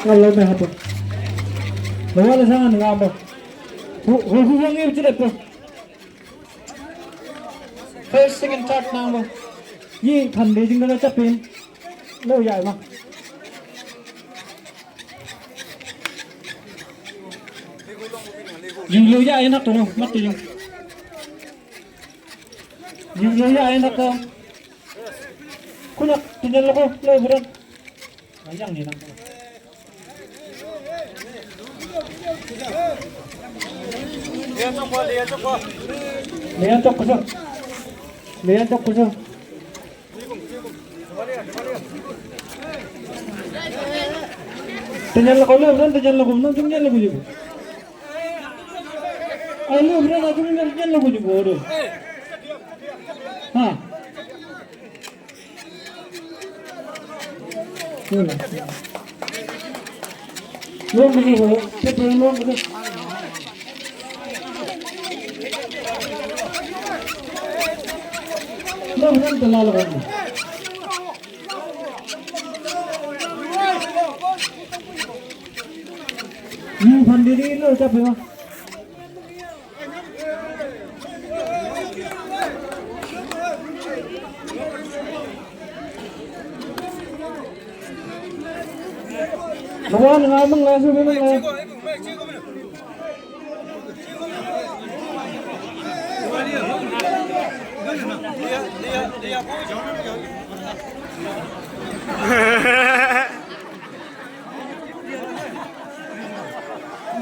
Kalau may hapon. Nawala sa nga nga ba? Huwag yung ibig po. First, second, third na ba? Yi kan Beijing na chapin. Lo yai ma. Yung lo yai na to no, mati yung. Yung lo yai na to. Kunak tinalo ko, lo buran. Ayang ni nang. Lihat cok kusuk. Lihat cok kusuk. Tanyal ko na, tanyal ko na, tanyal ko juga. Ayo, bro, aku ni tanyal ko juga, bro. Ha. Lo begitu, kita lo begitu. Lo begitu terlalu banyak. Sendiri lo capek mah. Kawan ngomong langsung memang lah.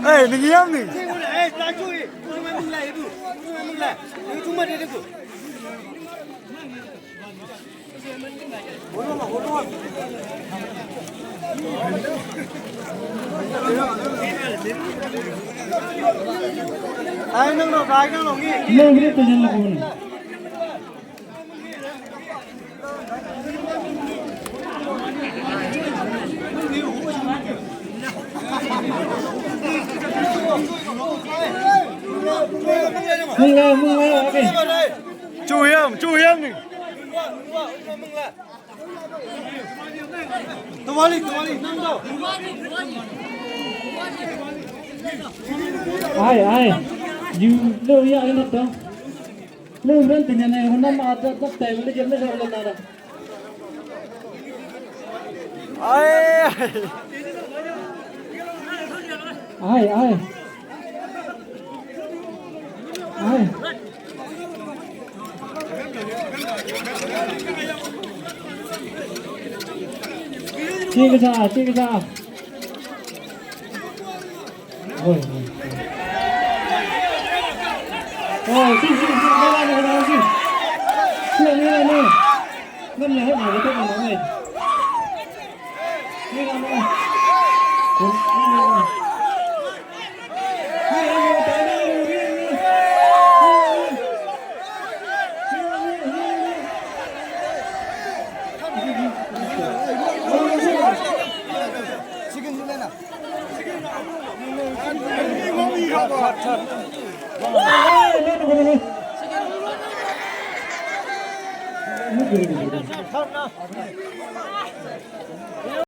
Eh, ni yang ni. Eh, laju ni. Cuma mulai itu. Cuma mulai. Ini cuma dia itu. Ai nang no, ai nang no ni. Lo begitu jalan lakukan. Mulai, oke. Chu Hiam ni. Kembali, nang do. Ai. Lo ya enak dong. Lo berhenti nyana yang mana mah ada tay boleh jamnya soal nara. Ai. Cik sa. Oh, sini, sini. Ni. Ngâm là hết rồi, cái này này. Ni là nó.